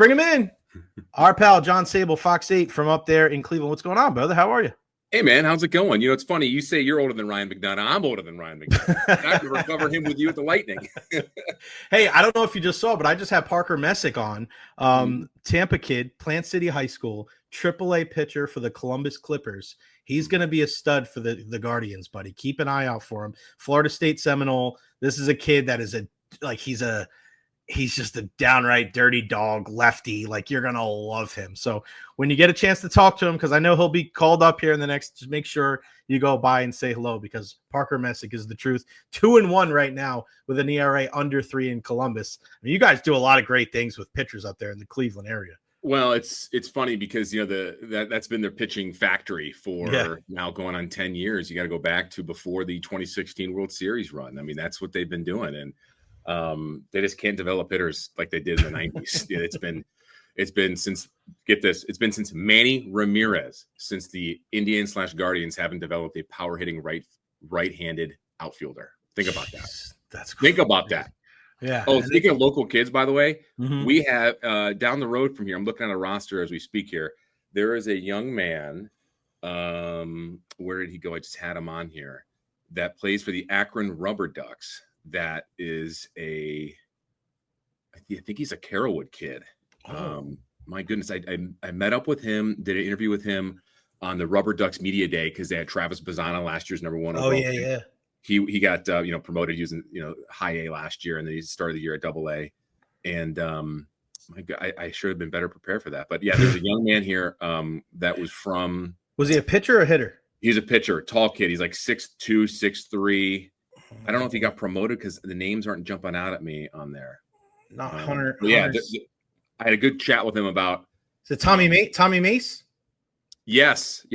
Bring him in. Our pal John Sabol, Fox 8 from up there in Cleveland. What's going on, brother? How are you? Hey, man, how's it going? It's funny. You say you're older than Ryan McDonough. I'm older than Ryan McDonough. I have to recover him with you at the Lightning. Hey, I don't know if you just saw, but I just had Parker Messick on. Tampa kid, Plant City High School, AAA pitcher for the Columbus Clippers. He's going to be a stud for the Guardians, buddy. Keep an eye out for him. Florida State Seminole. This is a kid that is he's just a downright dirty dog lefty. Like, you're going to love him. So when you get a chance to talk to him, because I know he'll be called up here in the next, just make sure you go by and say hello, because Parker Messick is the truth. 2-1 right now with an ERA under 3 in Columbus. I mean, you guys do a lot of great things with pitchers up there in the Cleveland area. Well, it's funny because, that's been their pitching factory for now going on 10 years. You got to go back to before the 2016 World Series run. I mean, that's what they've been doing. And they just can't develop hitters like they did in the 90s. It's been since, get this, it's been since Manny Ramirez, since the Indians/Guardians haven't developed a power hitting right-handed outfielder. Think about that. That's crazy. Think about that. Yeah. Oh, speaking of local kids, by the way, we have down the road from here, I'm looking at a roster as we speak here. There is a young man. Where did he go? I just had him on here, that plays for the Akron Rubber Ducks. That is I think he's a Carrollwood kid. Oh. My goodness. I met up with him, did an interview with him on the Rubber Ducks Media Day, because they had Travis Bazzana, last year's #1 overall. Oh, yeah. He got promoted using high A last year, and then he started the year at AA. And my God, I should have been better prepared for that. But yeah, there's a young man here that was from. Was he a pitcher or a hitter? He's a pitcher, tall kid. He's like 6'2", 6'3". I don't know if he got promoted because the names aren't jumping out at me on there. Not Hunter. Yeah, I had a good chat with him about. Is it Tommy Mace? Yes,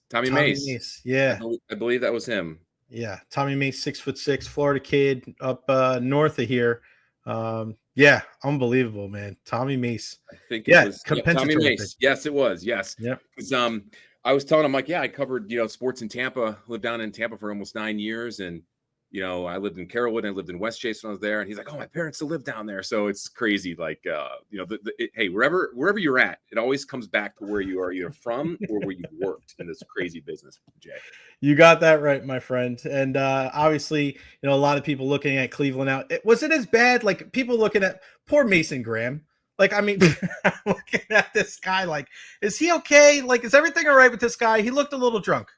Tommy Mace. Yeah, I believe that was him. Yeah, Tommy Mace, 6'6", Florida kid up north of here. Yeah, unbelievable, man. Tommy Mace. I think it was Tommy Mace. Yes, it was. Yes. Yeah. Because I was telling him, like, I covered sports in Tampa. Lived down in Tampa for almost 9 years, and I lived in Carrollwood, and I lived in West Chase when I was there. And he's like, "Oh, my parents still live down there." So it's crazy. Like, hey, wherever you're at, it always comes back to where you are either from or where you worked in this crazy business, Jay. You got that right, my friend. And obviously, a lot of people looking at Cleveland out. Was it as bad? Like, people looking at poor Mason Graham. Like, I mean, looking at this guy, like, is he okay? Like, is everything all right with this guy? He looked a little drunk.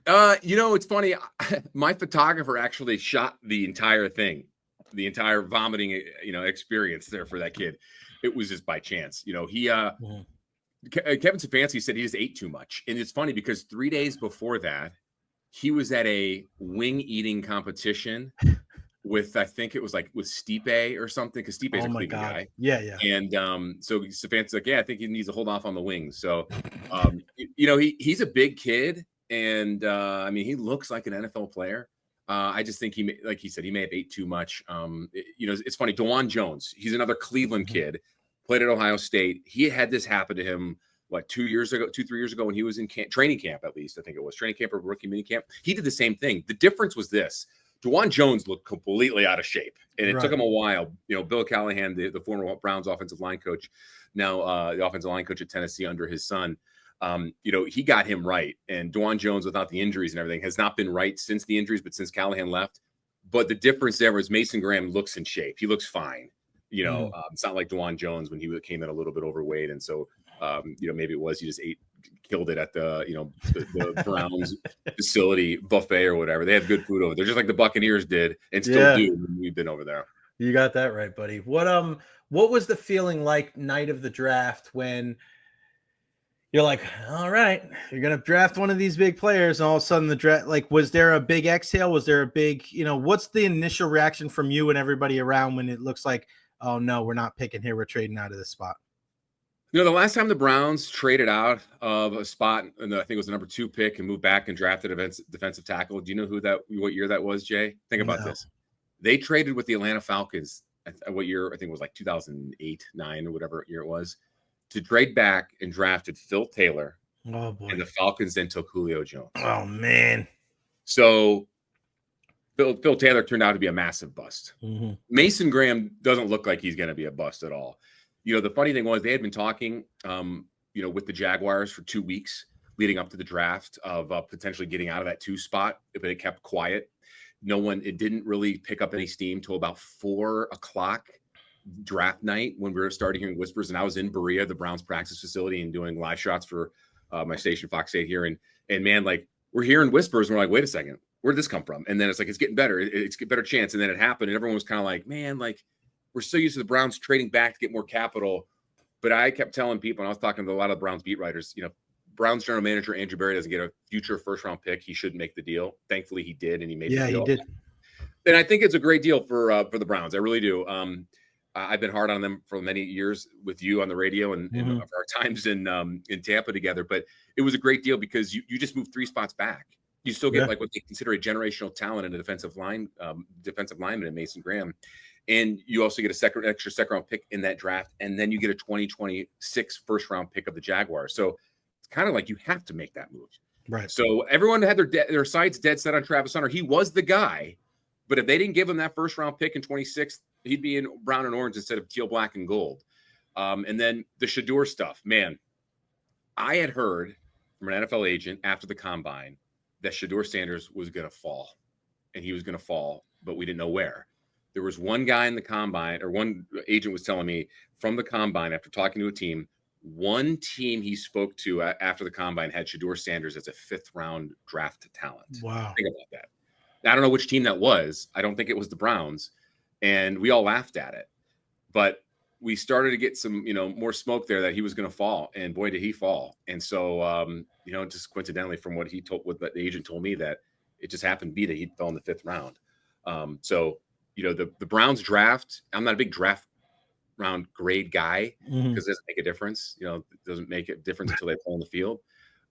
It's funny. My photographer actually shot the entire thing, the entire vomiting, experience there for that kid. It was just by chance. Kevin Stefanski said he just ate too much. And it's funny because 3 days before that, he was at a wing eating competition with, I think it was like with Stipe or something, because Stipe's a Cleveland guy. Yeah. And so Stefanski's like, I think he needs to hold off on the wings. So, he's a big kid. And he looks like an NFL player. I just think like he said, he may have ate too much. It's funny. DeJuan Jones, he's another Cleveland kid, played at Ohio State. He had this happen to him, 3 years ago when he was in training camp, at least. I think it was training camp or rookie mini camp. He did the same thing. The difference was this. DeJuan Jones looked completely out of shape, and it took him a while. Bill Callahan, the former Browns offensive line coach, now the offensive line coach at Tennessee under his son, he got him right. And DeJuan Jones, without the injuries and everything, has not been right since the injuries, but since Callahan left. But the difference there was Mason Graham looks in shape. He looks fine. It's not like DeJuan Jones when he came in a little bit overweight. And so, maybe it was he just killed it at the Browns facility buffet or whatever. They have good food over there, just like the Buccaneers did and still do when we've been over there. You got that right, buddy. What was the feeling like night of the draft when you're like, all right, you're going to draft one of these big players, and all of a sudden the draft, like, was there a big exhale? Was there a big, what's the initial reaction from you and everybody around when it looks like, oh no, we're not picking here, we're trading out of this spot? The last time the Browns traded out of a spot, and I think it was the number 2 pick, and moved back and drafted a defensive tackle. Do you know what year that was, Jay? Think about this. They traded with the Atlanta Falcons. What year? I think it was like 2008, 9, or whatever year it was, to trade back and drafted Phil Taylor. Oh boy! And the Falcons then took Julio Jones. Oh man! So Phil Taylor turned out to be a massive bust. Mm-hmm. Mason Graham doesn't look like he's going to be a bust at all. the funny thing was they had been talking, with the Jaguars for 2 weeks leading up to the draft of potentially getting out of that 2 spot, but it kept quiet. It didn't really pick up any steam till about 4:00 draft night when we were starting hearing whispers. And I was in Berea, the Browns practice facility, and doing live shots for my station, Fox 8 here. And man, like, we're hearing whispers and we're like, wait a second, where'd this come from? And then it's like, it's getting better. It's a better chance. And then it happened. And everyone was kind of like, man, like, we're so used to the Browns trading back to get more capital. But I kept telling people, and I was talking to a lot of the Browns beat writers, Browns general manager Andrew Berry doesn't get a future first-round pick. He shouldn't make the deal. Thankfully, he did, and he made the deal. Yeah, he did. And I think it's a great deal for the Browns. I really do. I've been hard on them for many years with you on the radio and our times in Tampa together. But it was a great deal because you just moved 3 spots back. You still get like what they consider a generational talent in a defensive lineman in Mason Graham. And you also get extra second-round pick in that draft. And then you get a 2026 first-round pick of the Jaguars. So it's kind of like you have to make that move. Right. So everyone had their sights dead set on Travis Hunter. He was the guy. But if they didn't give him that first-round pick in 26, he'd be in brown and orange instead of teal, black, and gold. And then the Shedeur stuff. Man, I had heard from an NFL agent after the Combine that Shedeur Sanders was going to fall. And he was going to fall, but we didn't know where. There was one guy in the Combine, or one agent was telling me from the Combine after talking to a team, one team he spoke to after the Combine had Shedeur Sanders as a 5th-round draft talent. Wow. Think about that. I don't know which team that was. I don't think it was the Browns. And we all laughed at it. But we started to get some, more smoke there that he was going to fall. And boy, did he fall. And so, just coincidentally from what the agent told me, that it just happened to be that he fell in the 5th round. The Browns draft, I'm not a big draft round grade guy because it doesn't make a difference. It doesn't make a difference until they play on the field.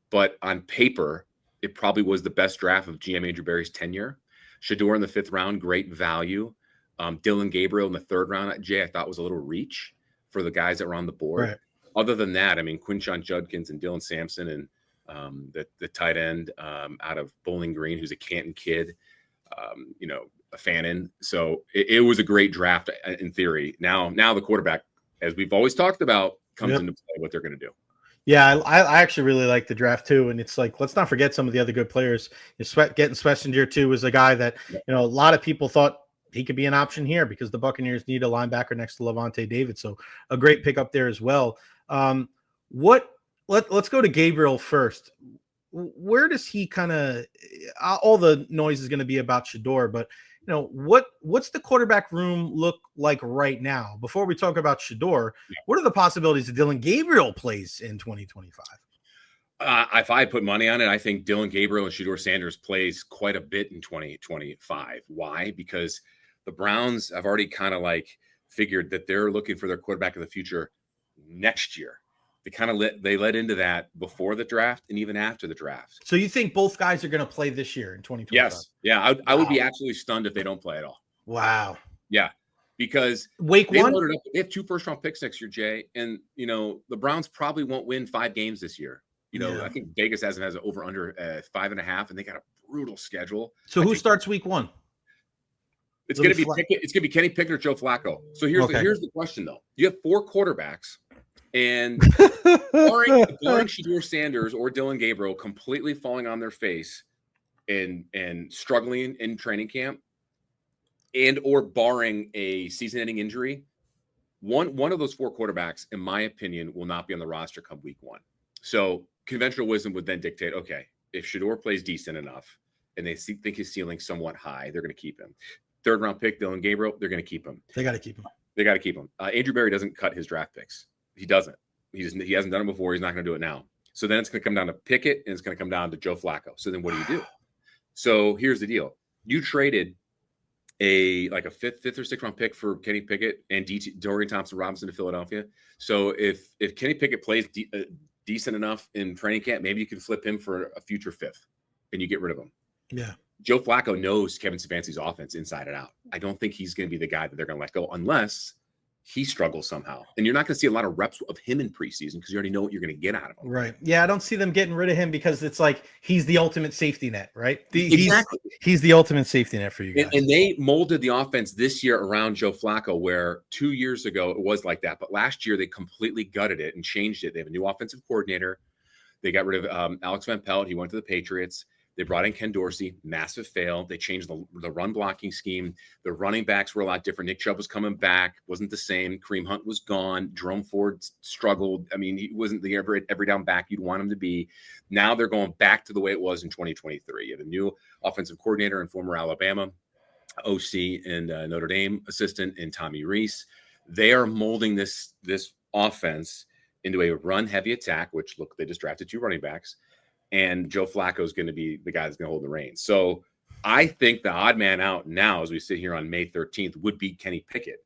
But on paper, it probably was the best draft of GM Andrew Berry's tenure. Shedeur in the 5th round, great value. Dillon Gabriel in the 3rd round, Jay, I thought was a little reach for the guys that were on the board. Right. Other than that, I mean, Quinshon Judkins and Dylan Sampson and the tight end out of Bowling Green, who's a Canton kid, a fan. So it was a great draft in theory. Now the quarterback, as we've always talked about, comes into play what they're going to do. Yeah, I actually really like the draft too, and it's like, let's not forget some of the other good players. Getting Schwessinger too was a guy that a lot of people thought he could be an option here because the Buccaneers need a linebacker next to Levante David. So a great pickup there as well. Let's go to Gabriel first. Where does he kind of all the noise is going to be about Shedeur, but what's the quarterback room look like right now? Before we talk about Shedeur, what are the possibilities that Dillon Gabriel plays in 2025? If I put money on it, I think Dillon Gabriel and Shedeur Sanders plays quite a bit in 2025. Why? Because the Browns have already kind of like figured that they're looking for their quarterback of the future next year. They led into that before the draft and even after the draft. So you think both guys are going to play this year in 2025? Yes. Yeah. I would be absolutely stunned if they don't play at all. Wow. Yeah. Because week they 1, they have 2 first-round picks next year, Jay. And, the Browns probably won't win 5 games this year. I think Vegas has an over under 5.5, and they got a brutal schedule. So who starts week 1? It's going to be Pickett. It's going to be Kenny Pickett or Joe Flacco. So here's the question though. You have 4 quarterbacks, and barring Shedeur Sanders or Dillon Gabriel completely falling on their face and struggling in training camp, and or barring a season-ending injury, one of those 4 quarterbacks, in my opinion, will not be on the roster come week 1. So conventional wisdom would then dictate, okay, if Shedeur plays decent enough and they think his ceiling somewhat high, they're going to keep him. 3rd round pick, Dillon Gabriel, they're going to keep him. They got to keep him. They got to keep him. Andrew Berry doesn't cut his draft picks. He doesn't. He hasn't done it before. He's not going to do it now. So then it's going to come down to Pickett and it's going to come down to Joe Flacco. So then what do? So here's the deal. You traded a 5th or 6th round pick for Kenny Pickett and Dorian Thompson-Robinson to Philadelphia. So if Kenny Pickett plays decent enough in training camp, maybe you can flip him for a future 5th and you get rid of him. Yeah. Joe Flacco knows Kevin Stefanski's offense inside and out. I don't think he's going to be the guy that they're going to let go unless he struggles somehow. And you're not going to see a lot of reps of him in preseason because you already know what you're going to get out of him. Right. Yeah, I don't see them getting rid of him because it's like he's the ultimate safety net, right? Exactly. He's the ultimate safety net for you guys. And they molded the offense this year around Joe Flacco, where 2 years ago it was like that. But last year they completely gutted it and changed it. They have a new offensive coordinator. They got rid of Alex Van Pelt. He went to the Patriots. They brought in Ken Dorsey, massive fail. They changed the run blocking scheme. The running backs were a lot different. Nick Chubb was coming back, wasn't the same. Kareem Hunt was gone. Jerome Ford struggled. I mean, he wasn't the every down back you'd want him to be. Now they're going back to the way it was in 2023. You have a new offensive coordinator and former Alabama OC and Notre Dame assistant in Tommy Rees. They are molding this offense into a run-heavy attack, which, look, they just drafted 2 running backs. And Joe Flacco is going to be the guy that's going to hold the reins. So I think the odd man out now, as we sit here on May 13th, would be Kenny Pickett.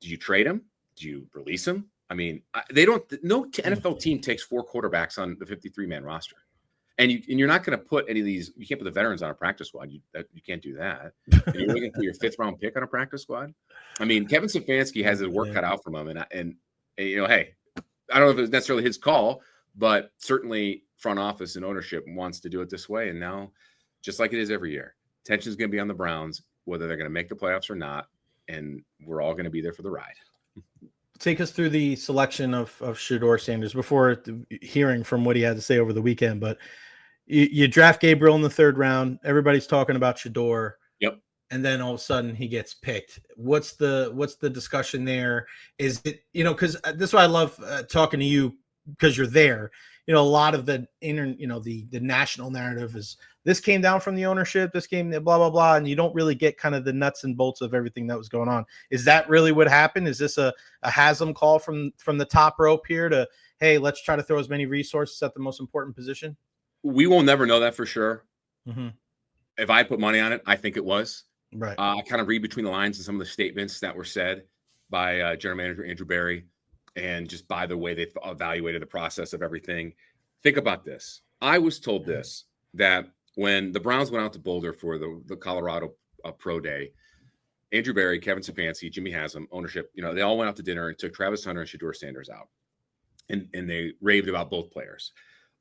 Do you trade him? Do you release him? I mean, no NFL team takes 4 quarterbacks on the 53-man roster. And you're not going to put any of these. You can't put the veterans on a practice squad. You can't do that. And you're looking for your 5th-round pick on a practice squad. I mean, Kevin Stefanski has his work cut out from him. And you know, hey, I don't know if it's necessarily his call, but certainly front office and ownership wants to do it this way. And now, just like it is every year, attention is going to be on the Browns, whether they're going to make the playoffs or not. And we're all going to be there for the ride. Take us through the selection of Shedeur Sanders before hearing from what he had to say over the weekend. But you draft Gabriel in the 3rd round. Everybody's talking about Shedeur. Yep. And then all of a sudden he gets picked. What's the discussion there? Is it, because this is why I love talking to you, because you're there. A lot of the the national narrative is this came down from the ownership, this came blah, blah, blah. And you don't really get kind of the nuts and bolts of everything that was going on. Is that really what happened? Is this a Haslam call from the top rope here to, hey, let's try to throw as many resources at the most important position? We will never know that for sure. Mm-hmm. If I put money on it, I think it was. Right. I kind of read between the lines of some of the statements that were said by General Manager Andrew Berry, and just by the way they evaluated the process of everything. Think about this. I was told this, that when the Browns went out to Boulder for the Colorado Pro Day, Andrew Berry, Kevin Stefanski, Jimmy Haslam, ownership, they all went out to dinner and took Travis Hunter and Shedeur Sanders out. And they raved about both players.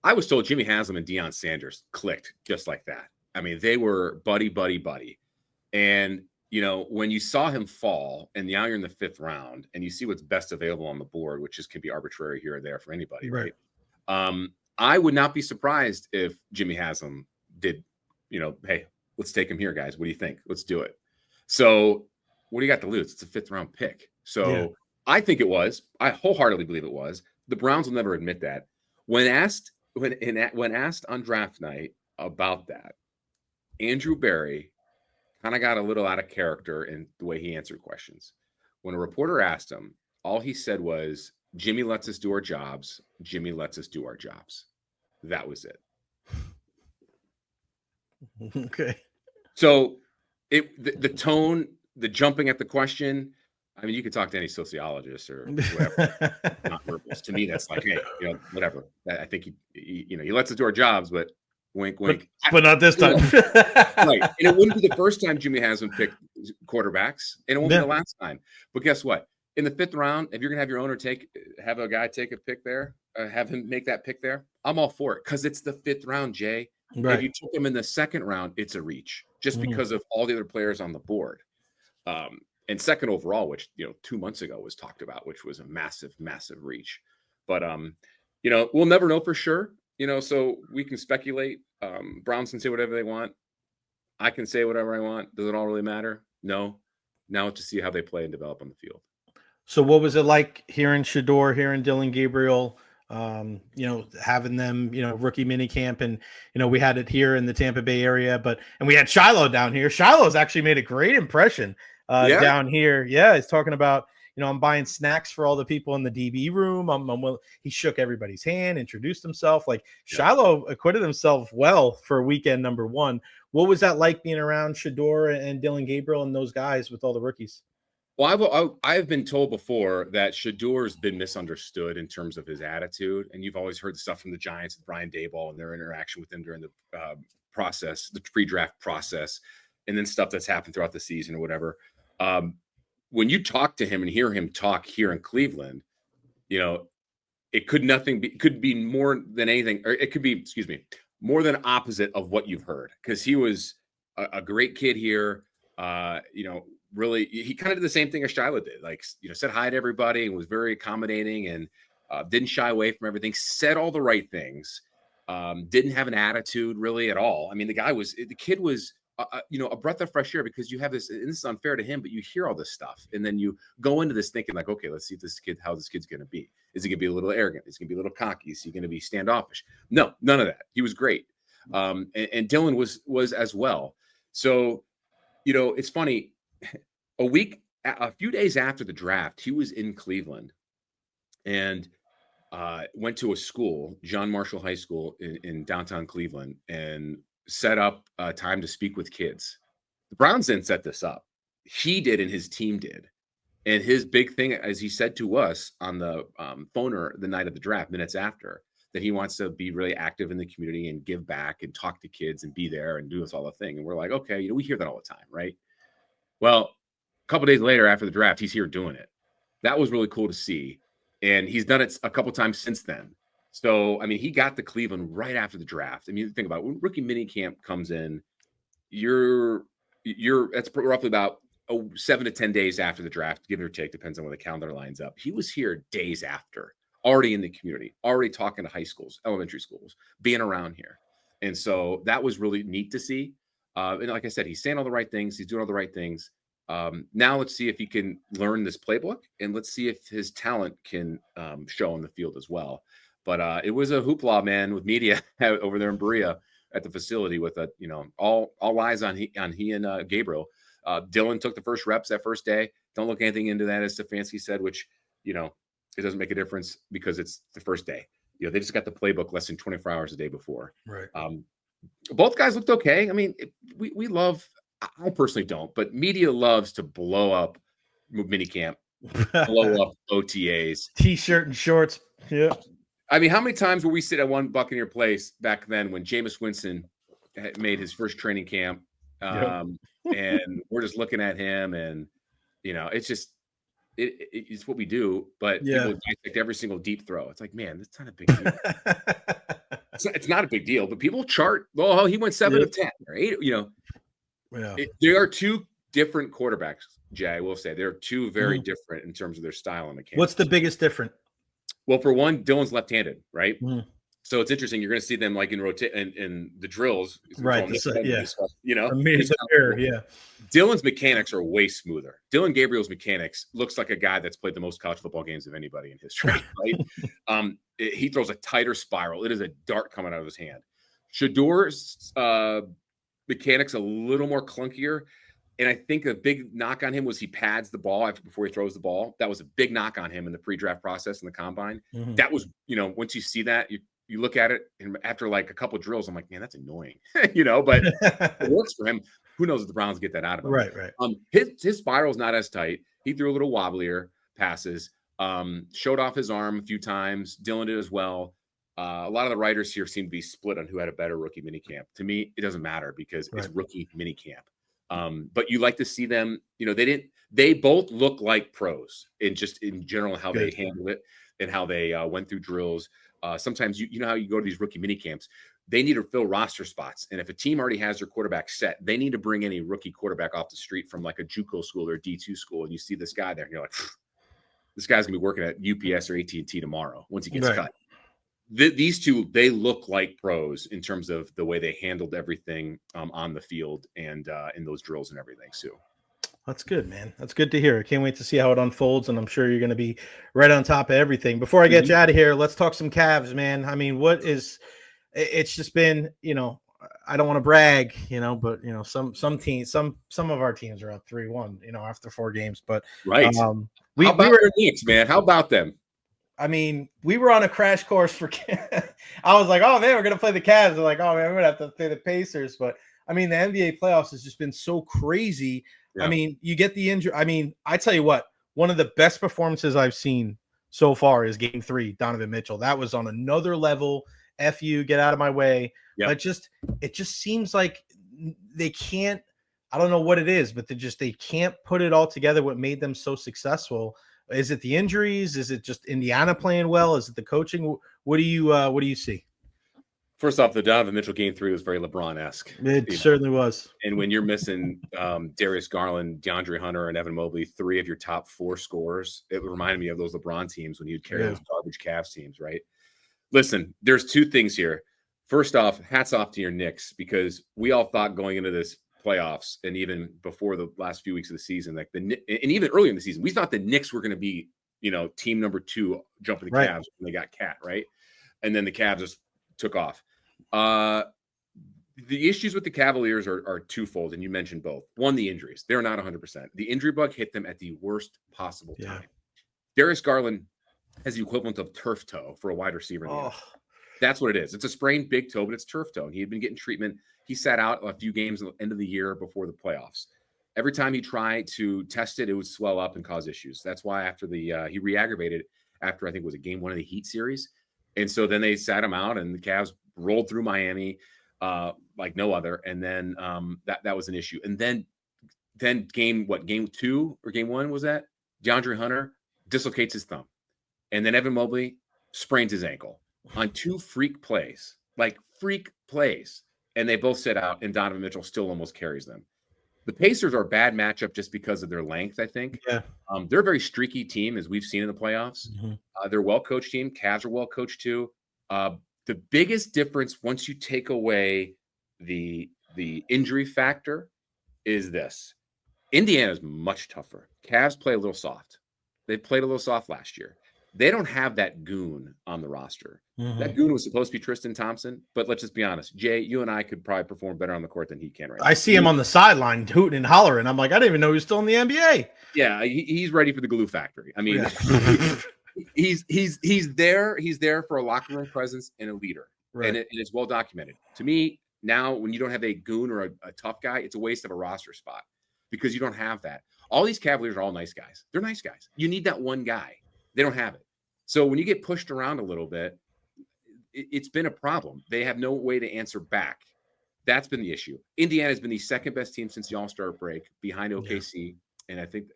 I was told Jimmy Haslam and Deion Sanders clicked just like that. I mean, they were buddy, buddy, buddy. And, when you saw him fall and now you're in the 5th round and you see what's best available on the board, which can be arbitrary here or there for anybody, right? I would not be surprised if Jimmy Haslam did, hey, let's take him here, guys. What do you think? Let's do it. So what do you got to lose? It's a 5th-round pick. So yeah. I think it was. I wholeheartedly believe it was. The Browns will never admit that. When asked on draft night about that, Andrew Berry kind of got a little out of character in the way he answered questions. When a reporter asked him, all he said was, Jimmy lets us do our jobs. Jimmy lets us do our jobs. That was it. Okay. So the tone, the jumping at the question, I mean, you could talk to any sociologist or whatever. Not verbals. To me, that's like, hey, whatever. I think he lets us do our jobs, but wink, wink. But not this time. Right. And it wouldn't be the first time Jimmy hasn't picked quarterbacks, and it won't be the last time. But guess what? In the 5th round, if you're going to have your owner have a guy take a pick there, have him make that pick there, I'm all for it, because it's the 5th round, Jay. Right. If you took him in the 2nd round, it's a reach just because of all the other players on the board. And 2nd overall, which 2 months ago was talked about, which was a massive, massive reach. But we'll never know for sure. So we can speculate. Browns can say whatever they want. I can say whatever I want. Does it all really matter? No. Now to see how they play and develop on the field. So what was it like hearing Shedeur, hearing Dillon Gabriel, having them, rookie mini camp, and, we had it here in the Tampa Bay area, and we had Shiloh down here. Shiloh's actually made a great impression down here. Yeah. He's talking about, I'm buying snacks for all the people in the DB room. He shook everybody's hand, introduced himself. Shiloh acquitted himself well for weekend number 1. What was that like being around Shedeur and Dillon Gabriel and those guys with all the rookies? Well, I've been told before that Shedeur's been misunderstood in terms of his attitude, and you've always heard the stuff from the Giants with Brian Daboll and their interaction with him during the process, the pre-draft process, and then stuff that's happened throughout the season or whatever. when you talk to him and hear him talk here in Cleveland, you know, it could be more than anything, or it could be, excuse me, more than opposite of what you've heard, because he was a great kid here. You know, really, he kind of did the same thing as Shiloh did, like, you know, said hi to everybody and was very accommodating, and didn't shy away from everything, said all the right things, didn't have an attitude really at all. I mean, the kid was, you know, a breath of fresh air, because you have this, and this is unfair to him, but you hear all this stuff, and then you go into this thinking like, okay, let's see how this kid's going to be. Is he going to be a little arrogant? Is he going to be a little cocky? Is he going to be standoffish? No, none of that. He was great. And Dillon was as well. So, you know, it's funny, a few days after the draft, he was in Cleveland and went to a school, John Marshall High School in downtown Cleveland, and set up time to speak with kids. The Browns didn't set this up. He did, and his team did. And his big thing, as he said to us on the phoner the night of the draft, minutes after, that he wants to be really active in the community and give back and talk to kids and be there and do this all the thing. And we're like, okay, you know, we hear that all the time, right? Well, a couple days later after the draft, he's here doing it. That was really cool to see. And he's done it a couple times since then. So, I mean, he got to Cleveland right after the draft. I mean, think about it. When rookie minicamp comes in, that's roughly about 7 to 10 days after the draft, give or take, depends on when the calendar lines up. He was here days after, already in the community, already talking to high schools, elementary schools, being around here. And so that was really neat to see. And like I said, he's saying all the right things. He's doing all the right things. Now let's see if he can learn this playbook, and let's see if his talent can show on the field as well. But it was a hoopla, man, with media over there in Berea at the facility, with all eyes on he and Gabriel. Dillon took the first reps that first day. Don't look anything into that, as Stefanski said, which, you know, it doesn't make a difference because it's the first day. You know, they just got the playbook less than 24 hours a day before. Right. Both guys looked okay. I mean, we love, I personally don't, but media loves to blow up minicamp, blow up OTAs. T-shirt and shorts. Yeah. I mean, how many times were we sit at one Buccaneer place back then when Jameis Winston had made his first training camp? And we're just looking at him, and, you know, it's just, it's what we do, but people dissect every single deep throw. It's like, man, that's not a big deal. It's not a big deal, but people chart, oh, he went 7 of 10 or 8, you know. Yeah. There are two different quarterbacks, Jay, I will say. They're two very different in terms of their style and mechanics. What's the biggest difference? Well, for one, Dillon's left-handed, right? So it's interesting. You're going to see them like in the drills, right? You know, Dillon's mechanics are way smoother. Dillon Gabriel's mechanics looks like a guy that's played the most college football games of anybody in history, right? He throws a tighter spiral. It is a dart coming out of his hand. Shedeur's mechanics a little more clunkier. And I think a big knock on him was he pads the ball before he throws the ball. That was a big knock on him in the pre-draft process in the combine. That was, you know, once you see that, you look at it, and after like a couple of drills, I'm like, man, that's annoying, you know, but it works for him. Who knows if the Browns get that out of him? Right. His spiral's not as tight. He threw a little wobblier passes, showed off his arm a few times. Dillon did as well. A lot of the writers here seem to be split on who had a better rookie minicamp. To me, it doesn't matter because it's rookie minicamp. But you like to see them, you know, they both look like pros in general, how they handled it and how they went through drills. Sometimes you know how you go to these rookie mini camps, they need to fill roster spots. And if a team already has their quarterback set, they need to bring in a rookie quarterback off the street from like a JUCO school or a D2 school. And you see this guy there, and you're like, this guy's gonna be working at UPS or AT&T tomorrow once he gets cut. These two, they look like pros in terms of the way they handled everything on the field and in those drills and everything, Sue. That's good, man. That's good to hear. I can't wait to see how it unfolds, and I'm sure you're going to be right on top of everything. Before I get you out of here, let's talk some Cavs, man. I mean, it's just been, you know, I don't want to brag, you know, but, you know, some teams, some of our teams are up 3-1, you know, after 4 games. But how about the Knicks, man? How about them? I mean, we were on a crash course for I was like, oh, man, we're going to play the Cavs. They're like, oh, man, we're going to have to play the Pacers. But, I mean, the NBA playoffs has just been so crazy. Yeah. I mean, you get the injury. I mean, I tell you what, one of the best performances I've seen so far is Game 3, Donovan Mitchell. That was on another level. F you, get out of my way. Yep. But it just seems like they can't. I don't know what it is, but they can't put it all together. What made them so successful? Is it the injuries? Is it just Indiana playing well? Is it the coaching? What do you see? First off, the Donovan Mitchell game 3 was very LeBron-esque. It certainly was. And when you're missing Darius Garland, DeAndre Hunter, and Evan Mobley, 3 of your top 4 scorers, it reminded me of those LeBron teams when you'd carry those garbage Cavs teams, right? Listen, there's 2 things here. First off, hats off to your Knicks, because we all thought going into this playoffs and even before the last few weeks of the season, like and even early in the season, we thought the Knicks were going to be, team number 2 jumping the Cavs when they got Cat, right? And then the Cavs just took off. The issues with the Cavaliers are twofold, and you mentioned both. One, the injuries. They're not 100%. The injury bug hit them at the worst possible time. Darius Garland has the equivalent of turf toe for a wide receiver in the NFL. That's what it is. It's a sprained big toe, but it's turf toe. And he had been getting treatment. He sat out a few games at the end of the year before the playoffs. Every time he tried to test it, it would swell up and cause issues. That's why after he re-aggravated after, I think it was a game 1 of the Heat series. And so then they sat him out, and the Cavs rolled through Miami like no other. And then that was an issue. And then game 2 or game 1 was that? DeAndre Hunter dislocates his thumb. And then Evan Mobley sprains his ankle on 2 freak plays. And they both sit out, and Donovan Mitchell still almost carries them. The Pacers are a bad matchup just because of their length, I think. Yeah. They're a very streaky team, as we've seen in the playoffs. They're a well-coached team. Cavs are well-coached too. The biggest difference, once you take away the injury factor, is this. Indiana is much tougher. Cavs play a little soft. They played a little soft last year. They don't have that goon on the roster. That goon was supposed to be Tristan Thompson, but let's just be honest. Jay, you and I could probably perform better on the court than he can right now. I see him on the sideline hooting and hollering. I'm like, I didn't even know he was still in the NBA. Yeah, he's ready for the glue factory. I mean, he's there. He's there for a locker room presence and a leader, and it's well documented. To me, now when you don't have a goon or a tough guy, it's a waste of a roster spot because you don't have that. All these Cavaliers are all nice guys. They're nice guys. You need that one guy. They don't have it. So when you get pushed around a little bit, it's been a problem. They have no way to answer back. That's been the issue. Indiana has been the second best team since the All-Star break, behind OKC, and I think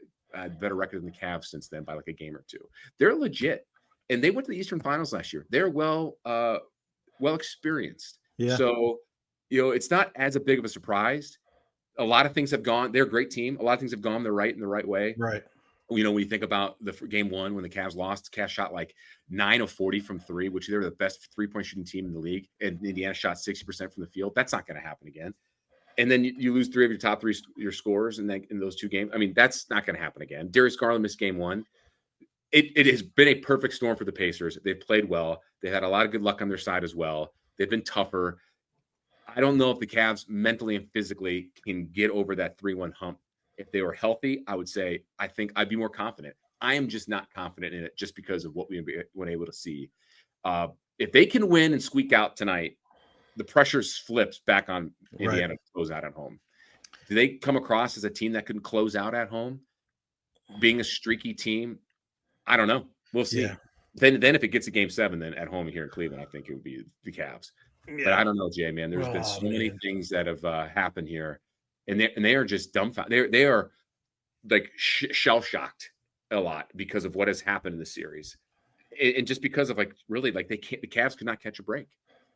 better record than the Cavs since then by like a game or 2. They're legit, and they went to the Eastern Finals last year. They're well experienced. Yeah. So it's not as a big of a surprise. A lot of things have gone. They're a great team. A lot of things have gone in the right way. Right. When you think about the game 1 when the Cavs lost, the Cavs shot like 9 of 40 from 3, which they're the best 3-point shooting team in the league, and Indiana shot 60% from the field. That's not going to happen again. And then you lose 3 of your top 3 your scorers in those 2 games. I mean, that's not going to happen again. Darius Garland missed game 1. It has been a perfect storm for the Pacers. They've played well. They had a lot of good luck on their side as well. They've been tougher. I don't know if the Cavs mentally and physically can get over that 3-1 hump. If they were healthy, I think I'd be more confident. I am just not confident in it just because of what we've been able to see. If they can win and squeak out tonight, the pressure flips back on Indiana to close out at home. Do they come across as a team that can close out at home? Being a streaky team, I don't know. We'll see. Yeah. Then if it gets to game 7, then at home here in Cleveland, I think it would be the Cavs. Yeah. But I don't know, Jay, man. There's been so many things that have happened here. And they are just dumbfounded. They are like shell shocked a lot because of what has happened in the series, and just because of the Cavs could not catch a break.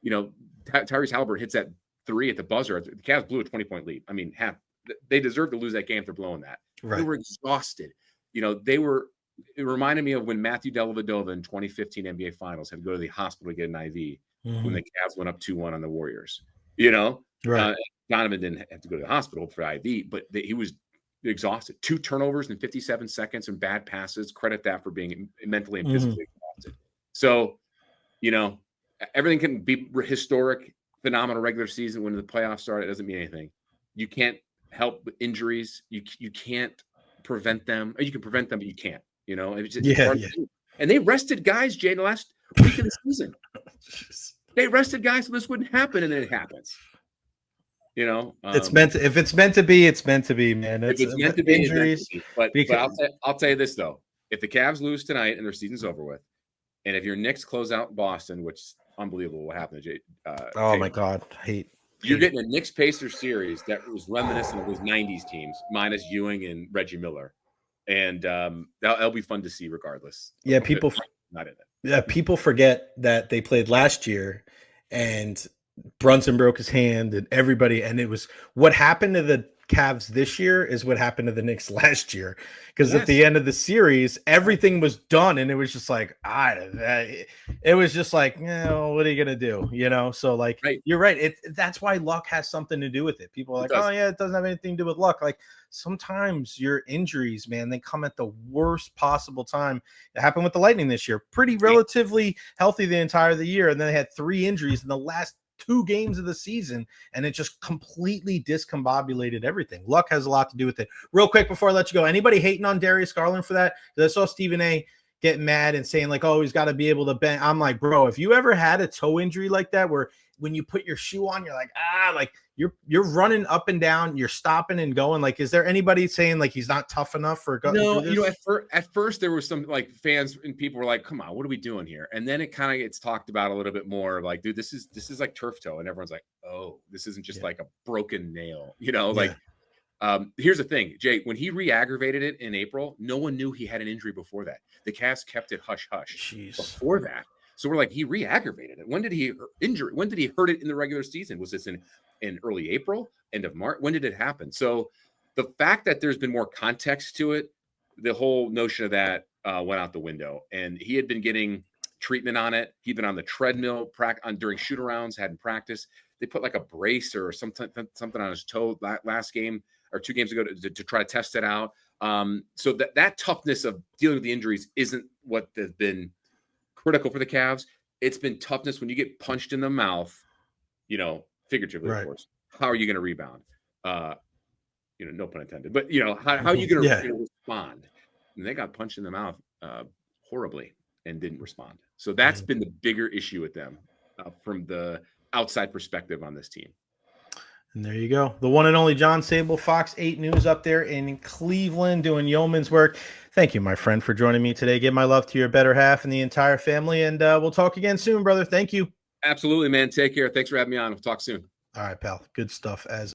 Tyrese Halliburton hits that 3 at the buzzer. The Cavs blew a 20-point lead. I mean, they deserve to lose that game if they're blowing that. Right. They were exhausted. It reminded me of when Matthew Dellavedova in 2015 NBA Finals had to go to the hospital to get an IV when the Cavs went up 2-1 on the Warriors. Right. Donovan didn't have to go to the hospital for IV, but he was exhausted. 2 turnovers in 57 seconds and bad passes. Credit that for being mentally and physically exhausted. So, everything can be historic, phenomenal regular season. When the playoffs start, it doesn't mean anything. You can't help injuries. You can't prevent them. Or you can prevent them, but you can't. And they rested guys, Jay, the last week of the season. They rested guys so this wouldn't happen, and then it happens. It's meant to, if it's meant to be, it's meant to be, man. If it's meant to be, injuries. But I'll tell you this though: if the Cavs lose tonight and their season's over with, and if your Knicks close out Boston, which is unbelievable, what happened to Jay? Oh my God, hate. You're getting a Knicks Pacers series that was reminiscent of those '90s teams, minus Ewing and Reggie Miller, and that'll be fun to see regardless. Yeah, people not in it. Yeah, people forget that they played last year, and Brunson broke his hand, and it was what happened to the Cavs this year is what happened to the Knicks last year. Because at the end of the series, everything was done, and it was just like, it was just like, what are you gonna do? So like, You're right. That's why luck has something to do with it. People are like, oh yeah, it doesn't have anything to do with luck. Like sometimes your injuries, man, they come at the worst possible time. It happened with the Lightning this year. Pretty relatively healthy the entire the year, and then they had 3 injuries in the last 2 games of the season, and it just completely discombobulated everything. Luck has a lot to do with it. Real quick before I let you go, anybody hating on Darius Garland for that? Because I saw Stephen A getting mad and saying like, oh, he's got to be able to bend. I'm like, bro, if you ever had a toe injury like that where when you put your shoe on, you're like, like you're running up and down, you're stopping and going. Like, is there anybody saying like he's not tough enough for no? At first there was some like fans and people were like, come on, what are we doing here? And then it kind of gets talked about a little bit more. Like, dude, this is like turf toe, and everyone's like, oh, this isn't just like a broken nail, like. Here's the thing, Jay, when he re-aggravated it in April, no one knew he had an injury before that. The Cavs kept it hush-hush before that. So we're like, he re-aggravated it. When did he hurt it in the regular season? Was this in early April, end of March? When did it happen? So the fact that there's been more context to it, the whole notion of that went out the window. And he had been getting treatment on it. He'd been on the treadmill during shoot-arounds, hadn't practiced. They put like a brace or something on his toe last game or 2 games ago to try to test it out. So that toughness of dealing with the injuries isn't what has been critical for the Cavs. It's been toughness when you get punched in the mouth, figuratively, of course. How are you going to rebound? No pun intended. But, how are you going to respond? And they got punched in the mouth horribly and didn't respond. So that's been the bigger issue with them from the outside perspective on this team. And there you go. The one and only John Sabol, Fox 8 News up there in Cleveland doing yeoman's work. Thank you, my friend, for joining me today. Give my love to your better half and the entire family, and we'll talk again soon, brother. Thank you. Absolutely, man. Take care. Thanks for having me on. We'll talk soon. All right, pal. Good stuff as